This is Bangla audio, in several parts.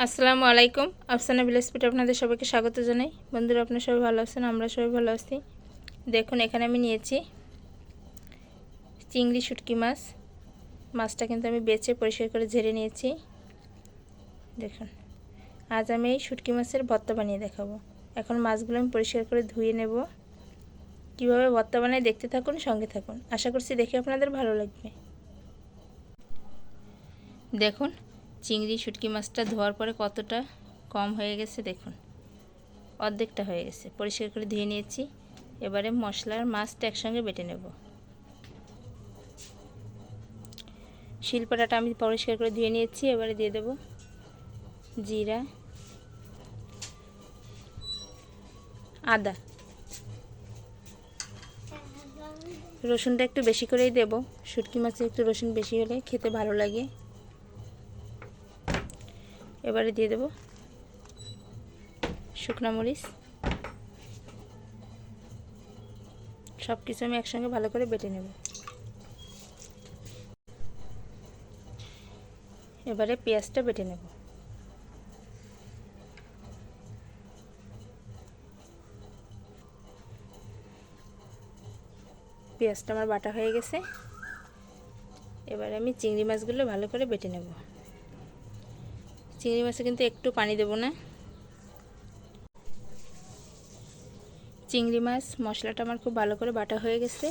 আসসালামু আলাইকুম। আফসানা ভিলেজ ফুডে আপনাদের সবাইকে স্বাগত জানাই। বন্ধুরা, আপনারা সবাই ভালো আছেন? আমরা সবাই ভালো আছি। দেখুন, এখানে আমি নিয়েছি চিংড়ি শুটকি মাছ। মাছটা কিন্তু আমি বেছে পরিষ্কার করে ঝেড়ে নিয়েছি। দেখুন, আজ আমি এই শুটকি মাছের ভর্তা বানিয়ে দেখাবো। এখন মাছগুলো আমি পরিষ্কার করে ধুয়ে নেব। কীভাবে ভর্তা বানাই দেখতে থাকুন, সঙ্গে থাকুন। আশা করছি দেখে আপনাদের ভালো লাগবে। দেখুন, চিংড়ি শুটকি মাছটা ধোয়ার পরে কতটা কম হয়ে গেছে। দেখুন, অর্ধেকটা হয়ে গেছে। পরিষ্কার করে ধুয়ে নিয়েছি। এবারে মশলার মাছটা একসঙ্গে বেটে নেব। শিলপাটাটা আমি পরিষ্কার করে ধুয়ে নিয়েছি। এবারে দিয়ে দেব জিরা, আদা, রসুনটা একটু বেশি করেই দেব। শুটকি মাছে একটু রসুন বেশি হলে খেতে ভালো লাগে। এবারে দিয়ে দেব শুকনো মরিচ। সব কিছু আমি একসঙ্গে ভালো করে বেটে নেব। এবারে পেঁয়াজটা বেটে নেব। পেঁয়াজটা আমার বাটা হয়ে গেছে। এবারে আমি চিংড়ি মাছগুলো ভালো করে বেটে নেব। চিংড়ি মাছে কিন্তু একটু পানি দেব না। চিংড়ি মাছ মশলাটা আমার খুব ভালো করে বাটা হয়ে গেছে।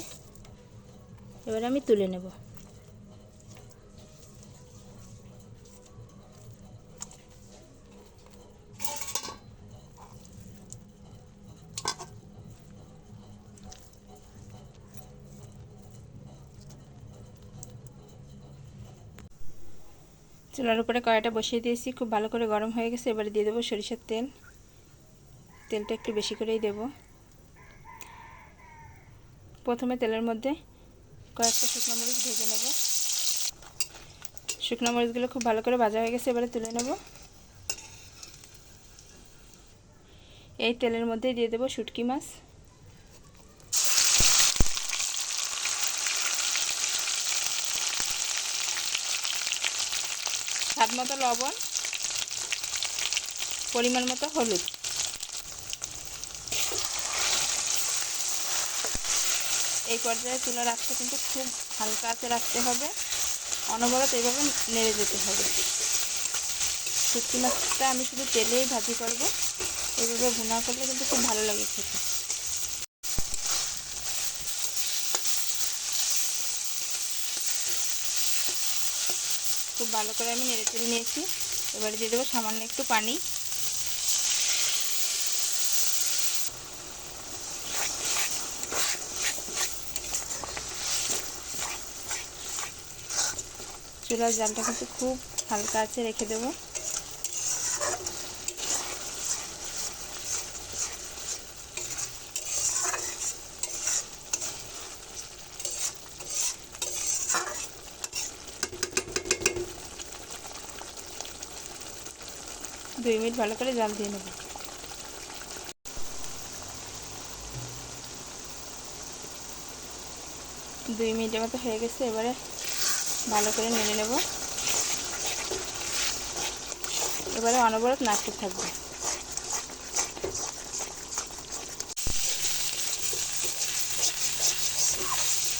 এবারে আমি তুলে নেব। চুলার উপরে কড়াইটা বসিয়ে দিয়েছি, খুব ভালো করে গরম হয়ে গেছে। এবারে দিয়ে দেবো সরিষার তেল। তেলটা একটু বেশি করেই দেব। প্রথমে তেলের মধ্যে কয়েকটা শুকনো মরিচ ভেজে নেব। শুকনো মরিচগুলো খুব ভালো করে ভাজা হয়ে গেছে। এবারে তুলে নেব। এই তেলের মধ্যেই দিয়ে দেবো শুটকি মাছ। স্বাদ মতো লবণ, পরিমাণ মতো হলুদ। এই পর্যায়ে চুলার আঁচটা কিন্তু খুব হালকা আঁচে রাখতে হবে। অনবরত এইভাবে নেড়ে যেতে হবে। শুটকি মাছটা আমি শুধু তেলেই ভাজি করব। এইভাবে ভুনা করলে কিন্তু খুব ভালো লাগে খেতে। খুব ভালো করে আমি নেড়ে চেড়ে নিয়েছি। এবারে দিয়ে দেবো সামান্য একটু পানি। চুলার জালটা কিন্তু খুব হালকা আছে রেখে দেব। দুই মিনিট ভালো করে জাল দিয়ে নেব। 2 মিনিটের মতো হয়ে গেছে। এবারে ভালো করে নেড়ে নেব। এবারে অনবরত নাড়তে থাকবে।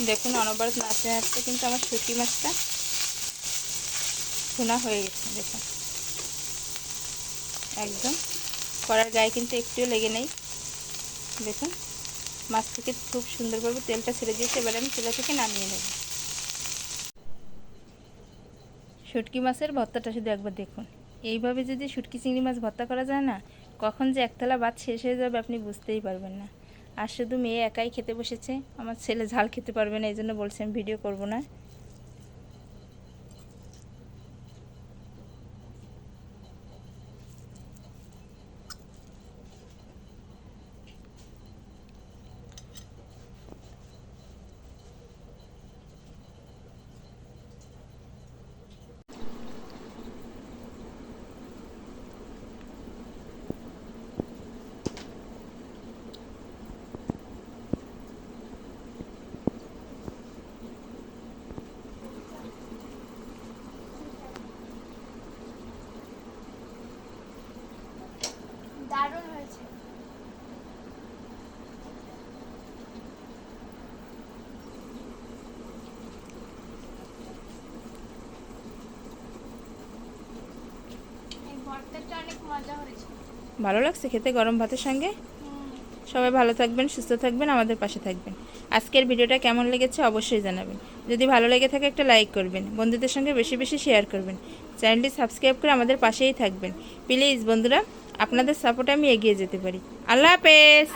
দেখুন, অনবরত নাড়তে নাড়তে কিন্তু আমার শুটকি মাছটা ভুনা হয়ে গেছে। দেখুন, একদম কড়ার গায়ে কিন্তু একটুও লেগে নেই। দেখুন, মাছ থেকে খুব সুন্দরভাবে তেলটা ছেড়ে দিয়েছে। এবারে আমি চুলা থেকে নামিয়ে নেব। শুটকি মাছের ভর্তাটা শুধু একবার দেখুন। এইভাবে যদি শুটকি চিংড়ি মাছ ভর্তা করা যায় না, কখন যে একতলা ভাত শেষ হয়ে যাবে আপনি বুঝতেই পারবেন না। আর শুধু মেয়ে একাই খেতে বসেছে। আমার ছেলে ঝাল খেতে পারবে না, এই জন্য বলছে আমি ভিডিও করব না। ভালো লাগছে খেতে গরম ভাতের সঙ্গে। সবাই ভালো থাকবেন, সুস্থ থাকবেন, আমাদের পাশে থাকবেন। আজকের ভিডিওটা কেমন লেগেছে অবশ্যই জানাবেন। যদি ভালো লেগে থাকে একটা লাইক করবেন, বন্ধুদের সঙ্গে বেশি বেশি শেয়ার করবেন, চ্যানেলটি সাবস্ক্রাইব করে আমাদের পাশেই থাকবেন প্লিজ বন্ধুরা। আপনাদের সাপোর্টে আমি এগিয়ে যেতে পারি। আল্লাহ হাফেজ।